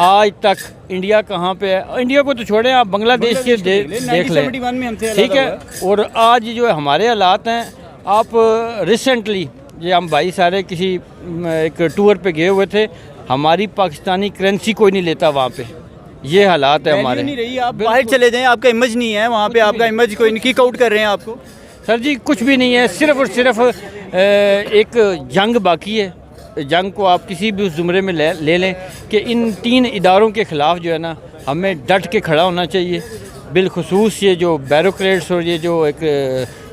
आज तक इंडिया कहाँ पे है, इंडिया को तो छोड़ें, आप बांग्लादेश के देख लें, ठीक है। और आज जो हमारे हालात हैं, आप रिसेंटली ये हम भाई सारे किसी एक टूर पे गए हुए थे, हमारी पाकिस्तानी करेंसी कोई नहीं लेता वहाँ पे, ये हालात है हमारे। नहीं रही, आप बाहर चले जाएं, आपका इमेज नहीं है वहाँ पे, आपका इमेज कोई किक आउट कर रहे हैं आपको। सर जी कुछ भी नहीं है, सिर्फ और सिर्फ एक जंग बाकी है। जंग को आप किसी भी उस ज़ुमरे में ले लें कि इन 3 इदारों के ख़िलाफ़ जो है ना हमें डट के खड़ा होना चाहिए। बिलखुसूस ये जो बैरोक्रेट्स और ये जो एक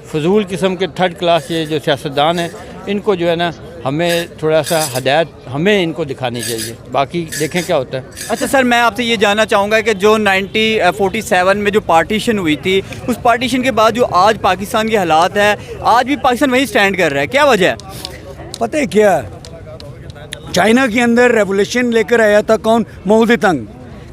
फजूल किस्म के थर्ड क्लास ये जो सियासतदान हैं, इनको जो है ना हमें थोड़ा सा हदायत हमें इनको दिखानी चाहिए, बाकी देखें क्या होता है। अच्छा सर, मैं आपसे ये जानना चाहूँगा कि जो 1947 में जो पार्टीशन हुई थी, उस पार्टीशन के बाद जो आज पाकिस्तान के हालात है, आज भी पाकिस्तान वही स्टैंड कर रहा है, क्या वजह है? पता है क्या, चाइना के अंदर रेवोल्यूशन लेकर आया था कौन? मऊद तंग।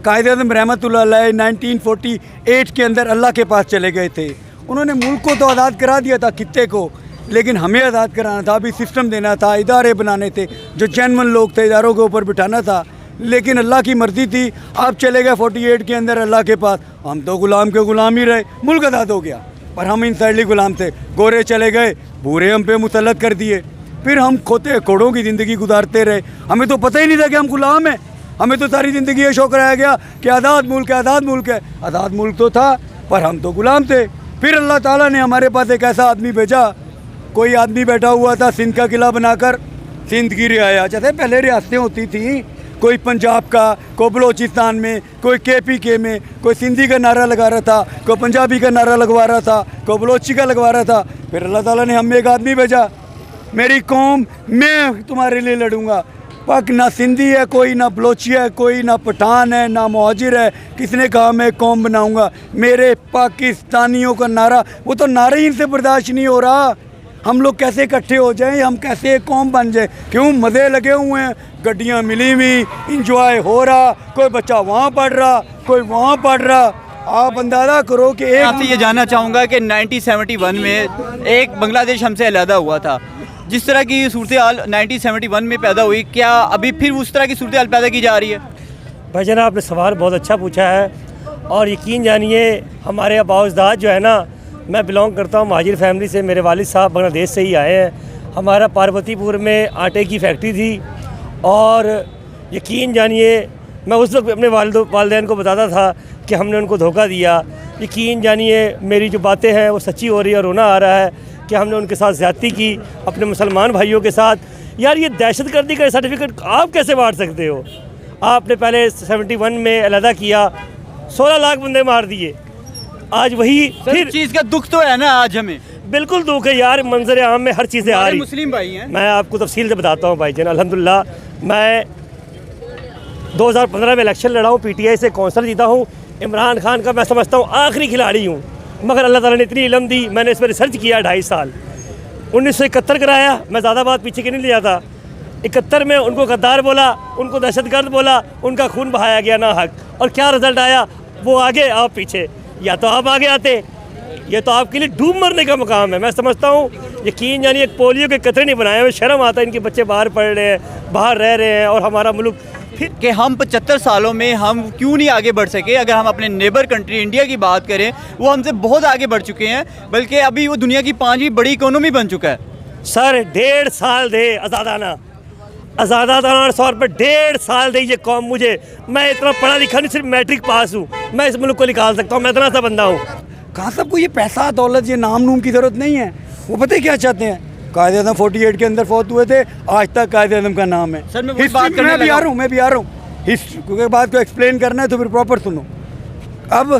कायद-ए-आज़म रहमतुल्लाह अलैह 1948 के अंदर अल्लाह के पास चले गए थे। उन्होंने मुल्क को तो आज़ाद करा दिया था, खित्ते को, लेकिन हमें आज़ाद कराना था, अभी सिस्टम देना था, इदारे बनाने थे, जो जेन्युइन लोग थे इदारों के ऊपर बिठाना था। लेकिन अल्लाह की मर्ज़ी थी, आप चले गए 48 के अंदर अल्लाह के पास, हम तो गुलाम के गुलाम ही रहे, मुल्क आज़ाद हो गया, पर हम इनसाइडली गुलाम थे। गोरे चले गए, भूरे हम पे मुसल्लत कर दिए, फिर हम खोते कोड़ों की ज़िंदगी गुजारते रहे। हमें तो पता ही नहीं था कि हम गुलाम हैं, हमें तो सारी ज़िंदगी ये शौक कराया गया कि आज़ाद मुल्क है, आज़ाद मुल्क है। आज़ाद मुल्क तो था, पर हम तो गुलाम थे। फिर अल्लाह ताला ने हमारे पास एक ऐसा आदमी भेजा, कोई आदमी बैठा हुआ था सिंध का किला बनाकर, सिंध की रियाया, जैसे पहले रियासतें होती थी, कोई पंजाब का, कोई बलोचिस्तान में, कोई KPK में, कोई सिंधी का नारा लगा रहा था, कोई पंजाबी का नारा लगवा रहा था, कोई बलोची का लगवा रहा था। फिर अल्लाह ताला ने हमें एक आदमी भेजा, मेरी कौम, मैं तुम्हारे लिए लड़ूंगा। पाक ना सिंधी है कोई, ना बलोची है कोई, ना पठान है, ना मुहाजिर है, किसने कहा मैं कौम बनाऊंगा? मेरे पाकिस्तानियों का नारा, वो तो नारा ही इनसे बर्दाश्त नहीं हो रहा। हम लोग कैसे इकट्ठे हो जाएं, हम कैसे एक कौम बन जाए? क्यों? मज़े लगे हुए हैं, गड्डियाँ मिली हुई, इंजॉय हो रहा, कोई बच्चा वहाँ पढ़ रहा, कोई वहाँ पढ़ रहा। आप अंदाज़ा करो कि एक, आपसे ये जानना चाहूँगा कि 1971 में एक बांग्लादेश हमसे अलहदा हुआ था, जिस तरह की सूरत हाल 1971 में पैदा हुई, क्या अभी फिर उस तरह की सूरत हाल पैदा की जा रही है? भाईजान आपने सवाल बहुत अच्छा पूछा है, और यकीन जानिए हमारे अबाउजदाद जो है ना, मैं बिलोंग करता हूँ महाजिर फैमिली से, मेरे वालिद साहब बांग्लादेश से ही आए हैं। हमारा पार्वतीपुर में आटे की फैक्ट्री थी, और यकीन जानिए मैं उस वक्त अपने वालिदैन को बताता था कि हमने उनको धोखा दिया। यकीन जानिए मेरी जो बातें हैं वो सच्ची हो रही है, और रोना आ रहा है कि हमने उनके साथ ज़्यादती की अपने मुसलमान भाइयों के साथ। यार ये दहशतगर्दी का सर्टिफिकेट आप कैसे बांट सकते हो? आपने पहले 71 में अलहदा किया, 16 लाख बंदे मार दिए, आज वही फिर चीज़ का दुख तो है ना आज हमें। बिल्कुल दुख है यार, मंजर आम में हर चीज़ें आ रही। मुस्लिम भाई हैं, मैं आपको तफसील से बताता हूँ भाईजान। अल्हम्दुलिल्लाह मैं 2015 में इलेक्शन लड़ा हूँ, PTI से कौंसल जीता हूँ। इमरान खान का मैं समझता हूँ आखिरी खिलाड़ी हूँ, मगर अल्लाह ताला ने इतनी इल्म दी, मैंने इस पर रिसर्च किया 2.5 साल। 1971 कराया, मैं ज़्यादा बात पीछे के नहीं ले जाता। 71 में उनको गद्दार बोला, उनको दहशतगर्द बोला, उनका खून बहाया गया ना हक, और क्या रिजल्ट आया? वो आगे आप पीछे, या तो आप आगे आते, ये तो आपके लिए डूब मरने का मुकाम है। मैं समझता हूँ यकीन जानिए एक पोलियो के कतरे नहीं बनाए हुए, शर्म आता है, इनके बच्चे बाहर पढ़ रहे हैं, बाहर रह रहे हैं, और हमारा मुल्क फिर कि हम 75 सालों में हम क्यों नहीं आगे बढ़ सके? अगर हम अपने नेबर कंट्री इंडिया की बात करें, वो हमसे बहुत आगे बढ़ चुके हैं, बल्कि अभी वो दुनिया की 5वीं बड़ी इकोनॉमी बन चुका है। सर 1.5 साल दे आज़ादाना तौर पर 1.5 साल दे ये कौम मुझे। मैं इतना पढ़ा लिखा नहीं, सिर्फ मैट्रिक पास हूँ, मैं इस मुल्क को निकाल सकता हूँ, मैं इतना सा बंदा हूँ। कहाँ सबको ये पैसा दौलत ये नाम नूम की ज़रूरत नहीं है। वो पता है क्या चाहते हैं? कायद-ए-आज़म 48 के अंदर फौत हुए थे, आज तक कायद-ए-आज़म का नाम है। सर मैं भी आ रहा हूँ हिस्ट्री, क्योंकि बात को एक्सप्लेन करना है तो फिर प्रॉपर सुनो। अब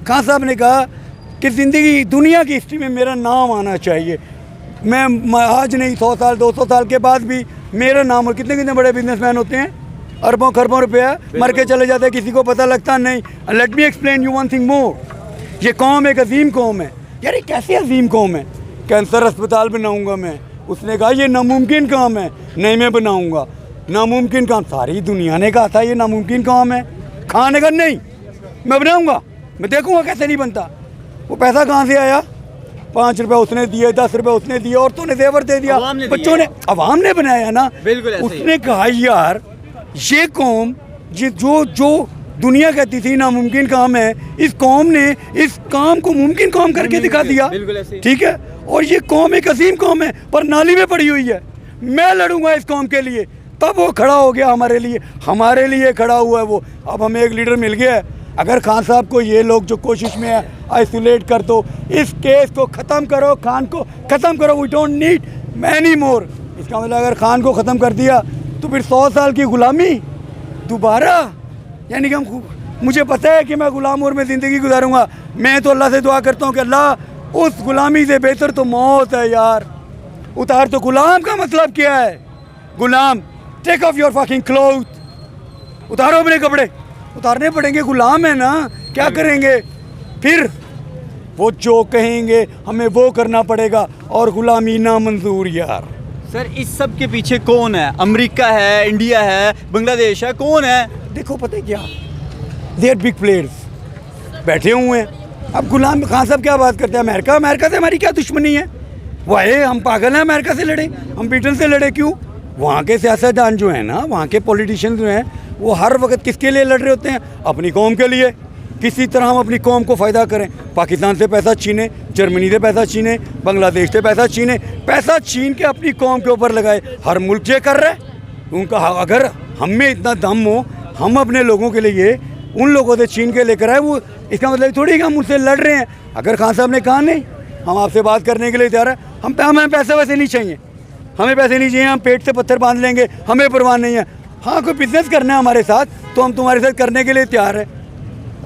खान साहब ने कहा कि ज़िंदगी दुनिया की हिस्ट्री में मेरा नाम आना चाहिए। मैं आज नहीं 100 साल 200 साल के बाद भी मेरा नाम, और कितने कितने बड़े बिजनेसमैन होते हैं, अरबों खरबों रुपया मर के चले जाते हैं, किसी को पता लगता नहीं। Let me explain you one thing more, ये कौम एक अजीम कौम है। यार ये कैसी अजीम कौम है? कैंसर अस्पताल बनाऊंगा मैं, उसने कहा ये नामुमकिन काम है, नहीं मैं बनाऊंगा। नामुमकिन काम, सारी दुनिया ने कहा था ये नामुमकिन काम है, खान ने कहा नहीं मैं बनाऊंगा, मैं देखूंगा कैसे नहीं बनता। वो पैसा कहाँ से आया? 5 रुपये उसने दिए, 10 रुपये उसने दिए, औरतों ने जेवर दे दिया, बच्चों ने, अवाम ने बनाया ना। बिल्कुल उसने कहा यार ये कौम जो जो दुनिया कहती थी नामुमकिन काम है, इस कौम ने इस काम को मुमकिन काम करके दिखा दिया। बिल्कुल ऐसे। ठीक है, और ये कौम एक अजीम कौम है पर नाली में पड़ी हुई है। मैं लड़ूंगा इस कौम के लिए, तब वो खड़ा हो गया हमारे लिए खड़ा हुआ है वो। अब हमें एक लीडर मिल गया है। अगर खान साहब को ये लोग जो कोशिश में है आइसोलेट कर दो, इस केस को ख़त्म करो, खान को ख़त्म करो, we don't need many more. इसका मतलब अगर खान को ख़त्म कर दिया तो फिर 100 साल की ग़ुलामी दोबारा, यानी कि मुझे पता है कि मैं ग़ुलाम और में ज़िंदगी गुजारूंगा। मैं तो अल्लाह से दुआ करता हूँ कि अल्लाह उस ग़ुलामी से बेहतर तो मौत है यार, उतार। तो ग़ुलाम का मतलब क्या है? ग़ुलाम, take off your fucking cloth, उतारो अपने कपड़े, उतारने पड़ेंगे, ग़ुलाम है ना, क्या करेंगे फिर? वो जो कहेंगे हमें वो करना पड़ेगा, और ग़ुलामी ना मंजूर यार। सर इस सब के पीछे कौन है? अमेरिका है, इंडिया है, बांग्लादेश है, कौन है? देखो पता है क्या, दे आर बिग प्लेयर्स बैठे हुए हैं। अब गुलाम खान साहब क्या बात करते हैं? अमेरिका से हमारी क्या दुश्मनी है? वाहे हम पागल हैं अमेरिका से लड़े, हम ब्रिटेन से लड़े क्यों? वहाँ के सियासतदान जो हैं ना, वहाँ के पॉलिटिशियन जो हैं, वो हर वक्त किसके लिए लड़ रहे होते हैं? अपनी कौम के लिए। किसी तरह हम अपनी कौम को फ़ायदा करें, पाकिस्तान से पैसा छीने, जर्मनी से पैसा छीने, बांग्लादेश से पैसा छीने, पैसा छीन के अपनी कौम के ऊपर लगाए। हर मुल्क ये कर रहा है। उनका अगर हम में इतना दम हो, हम अपने लोगों के लिए उन लोगों से छीन के लेकर आए, वो इसका मतलब थोड़ी कि हम उनसे लड़ रहे हैं। अगर खान साहब ने कहा नहीं, हम आपसे बात करने के लिए तैयार है, हमें पैसे वैसे नहीं चाहिए, हमें पैसे नहीं चाहिए, हम पेट से पत्थर बांध लेंगे, हमें परवाह नहीं है। हाँ, कोई बिजनेस करना है हमारे साथ तो हम तुम्हारे साथ करने के लिए तैयार है।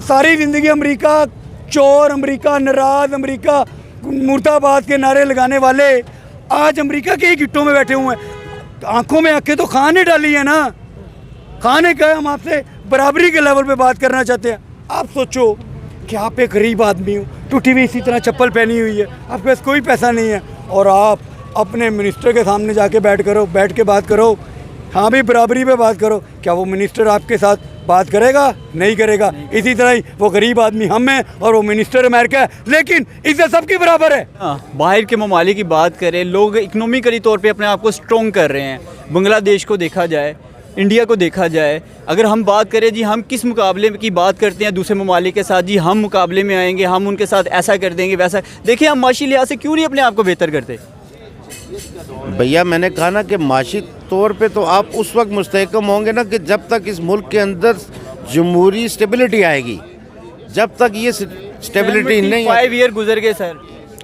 सारी ज़िंदगी अमेरिका चोर, अमेरिका नाराज़, अमेरिका मुर्दाबाद के नारे लगाने वाले आज अमेरिका के ही गिट्टों में बैठे हुए हैं। आंखों में आंखें तो खान ने डाली है ना। खान ने कहा हम आपसे बराबरी के लेवल पे बात करना चाहते हैं। आप सोचो कि आप एक गरीब आदमी हो, टूटी हुई इसी तरह चप्पल पहनी हुई है, आपके पास कोई पैसा नहीं है, और आप अपने मिनिस्टर के सामने जाके बैठ के बात करो। हाँ भी बराबरी पे बात करो। क्या वो मिनिस्टर आपके साथ बात करेगा? नहीं करेगा। इसी तरह ही वो गरीब आदमी हम हैं और वो मिनिस्टर अमेरिका है, लेकिन इज्जत सबकी बराबर है। बाहर के ममालिक की बात करें, लोग इकनॉमिकली तौर पे अपने आप को स्ट्रॉन्ग कर रहे हैं। बांग्लादेश को देखा जाए, इंडिया को देखा जाए, अगर हम बात करें जी हम किस मुकाबले की बात करते हैं दूसरे ममालिक के साथ, जी हम मुकाबले में आएंगे, हम उनके साथ ऐसा कर देंगे वैसा। देखिए हम माशी लिहाज से क्यों नहीं अपने आप को बेहतर करते? भैया मैंने कहा ना कि माशी तौर पे तो आप उस वक्त मुस्तहकम होंगे ना कि जब तक इस मुल्क के अंदर जमहूरी स्टेबिलिटी आएगी। जब तक ये स्टेबिलिटी नहीं, 5 ईयर गुजर गए सर।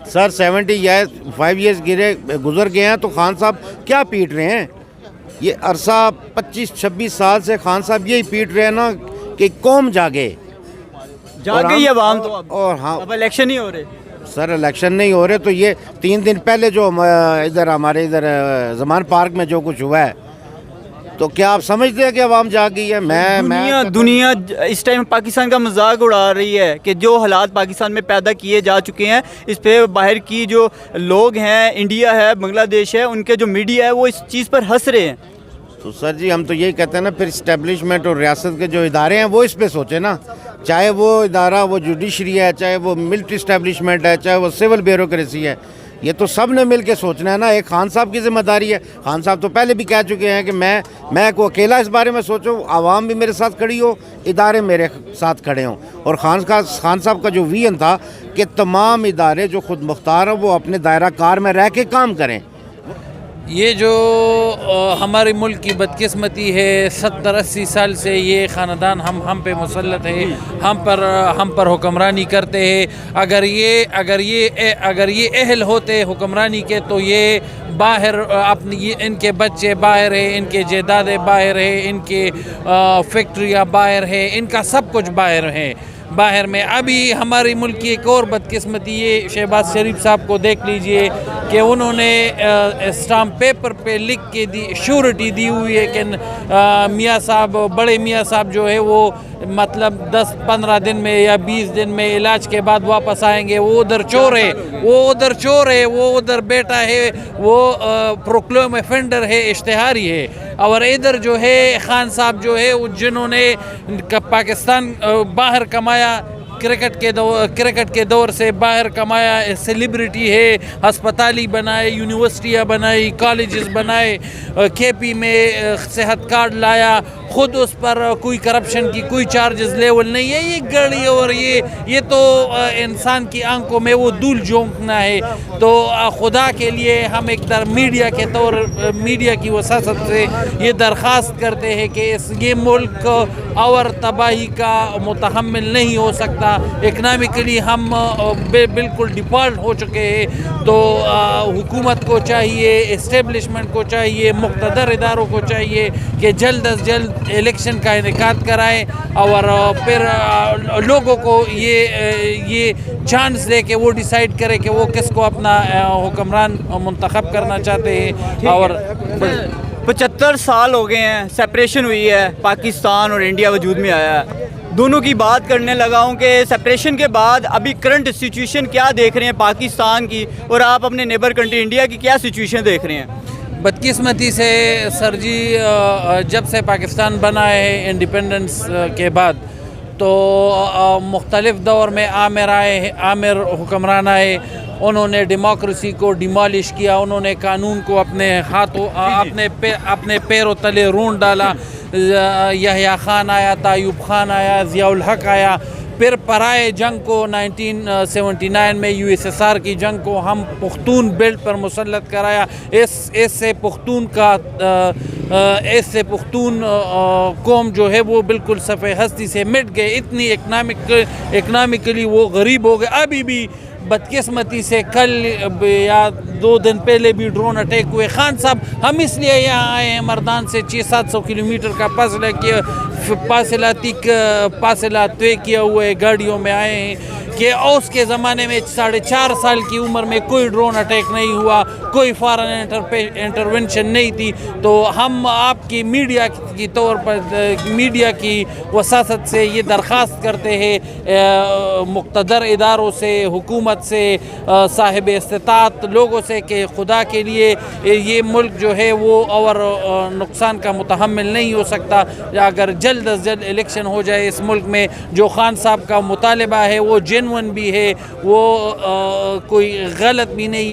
75 ईयर्स गुजर गए हैं, तो खान साहब क्या पीट रहे हैं? ये अरसा 25-26 साल से खान साहब यही पीट रहे हैं ना कि कौम जागे। जाग गई अवाम तो अब। और हाँ, अब इलेक्शन ही हो रहे सर इलेक्शन नहीं हो रहे, तो ये 3 दिन पहले जो इधर हमारे इधर ज़मान पार्क में जो कुछ हुआ है, तो क्या आप समझते हैं कि आवाम जाग गई है? दुनिया इस टाइम पाकिस्तान का मजाक उड़ा रही है कि जो हालात पाकिस्तान में पैदा किए जा चुके हैं, इस पे बाहर की जो लोग हैं, इंडिया है, बांग्लादेश है, उनके जो मीडिया है वो इस चीज़ पर हंस रहे हैं। तो सर जी हम तो यही कहते हैं ना, फिर इस्टेब्लिशमेंट और रियासत के जो इदारे हैं वो इस पे सोचे ना। चाहे वो इदारा वो जुडिशरी है, चाहे वो मिलिट्री इस्टेब्लिशमेंट है, चाहे वो सिविल ब्यूरोक्रेसी है, ये तो सब ने मिल के सोचना है ना। एक खान साहब की जिम्मेदारी है। खान साहब तो पहले भी कह चुके हैं कि मैं को अकेला इस बारे में सोचूं, आवाम भी मेरे साथ खड़ी हो, इदारे मेरे साथ खड़े हों। और खान साहब का जो विजन था कि तमाम इदारे जो खुद मुख्तार हैं वो अपने दायरा कार में रह के काम करें। ये जो हमारे मुल्क की बदकिस्मती है, 70-80 साल से ये ख़ानदान हम पे मुसल्लत है, हम पर हुक्मरानी करते हैं। अगर ये अहल होते हुक्मरानी के तो ये बाहर इनके बच्चे बाहर है, इनके जायदादें बाहर है, इनके फैक्ट्रियाँ बाहर है, इनका सब कुछ बाहर में। अभी हमारी मुल्क की एक और बदकिस्मती ये शहबाज शरीफ साहब को देख लीजिए कि उन्होंने स्टाम्प पेपर पे लिख के श्योरिटी दी हुई है कि मियाँ साहब, बड़े मियाँ साहब जो है वो मतलब 10-15 दिन में या 20 दिन में इलाज के बाद वापस आएंगे। वो उधर चोर है, वो उधर बेटा है, वो प्रोक्लेम ऑफेंडर है, इश्तिहारी है। और इधर जो है खान साहब जो है जिन्होंने पाकिस्तान बाहर कमाया, क्रिकेट के दौर से बाहर कमाया, सेलिब्रिटी है, अस्पताली बनाए, यूनिवर्सिटियाँ बनाई, कॉलेजेस बनाए, केपी में सेहत कार्ड लाया, ख़ुद उस पर कोई करप्शन की कोई चार्जेस लेवल नहीं है। ये गड़ी और ये तो इंसान की आंखों में वो धूल झोंकना है। तो खुदा के लिए हम एक मीडिया की वसासत से ये दरख्वास्त करते हैं कि ये मुल्क और तबाही का मुतहम्मिल नहीं हो सकता। इकनॉमिकली हम बिल्कुल डिफ़ॉल्ट हो चुके हैं। तो हुकूमत को चाहिए, इस्टेब्लिशमेंट को चाहिए, मुक़्तदर इदारों को चाहिए कि जल्द अज जल्द इलेक्शन का इनेकाद कराएं और फिर लोगों को ये चांस दे कि वो डिसाइड करें कि वो किसको अपना हुक्मरान मुंतखब करना चाहते हैं। और 75 साल हो गए हैं, सेपरेशन हुई है, पाकिस्तान और इंडिया वजूद में आया है। दोनों की बात करने लगा हूँ कि सेपरेशन के बाद अभी करंट सिचुएशन क्या देख रहे हैं पाकिस्तान की, और आप अपने नेबर कंट्री इंडिया की क्या सिचुएशन देख रहे हैं? बदकिस्मती से सर जी, जब से पाकिस्तान बना है इंडिपेंडेंस के बाद, तो मुख्तलिफ दौर में आमिर हुक्मरान आए, उन्होंने डेमोक्रेसी को डिमोलिश किया, उन्होंने कानून को अपने हाथों अपने पैरों तले रूंढ डाला। यहया खान आया, तायूब खान आया, ज़ियाउल हक आया, फिर पराए जंग को 1979 में USSR की जंग को हम पुख्तून बेल्ट पर मुसल्लत कराया। इससे पुख्तून कौम जो है वो बिल्कुल सफ़े हस्ती से मिट गए। इतनी इकनॉमिकली वो गरीब हो गए। अभी भी बदकिस्मती से कल या 2 दिन पहले भी ड्रोन अटैक हुए। खान साहब, हम इसलिए यहाँ आए हैं, मर्दान से 600-700 किलोमीटर का फासला तय किया हुए गाड़ियों में आए हैं कि उसके ज़माने में 4.5 साल की उम्र में कोई ड्रोन अटैक नहीं हुआ, कोई फॉरेन इंटरवेंशन नहीं थी। तो हम आपकी मीडिया की तौर पर, मीडिया की वसासत से ये दरख्वास्त करते हैं मुक़्तदर इदारों से, हुकूमत से, साहिब इस्तिताअत लोगों से कि खुदा के लिए ये मुल्क जो है वो और नुकसान का मुतहम्मिल नहीं हो सकता। अगर जल्द अज जल्द इलेक्शन हो जाए इस मुल्क में, जो खान साहब का मुतालबा है वो जेन्युइन भी है, वो कोई गलत भी नहीं।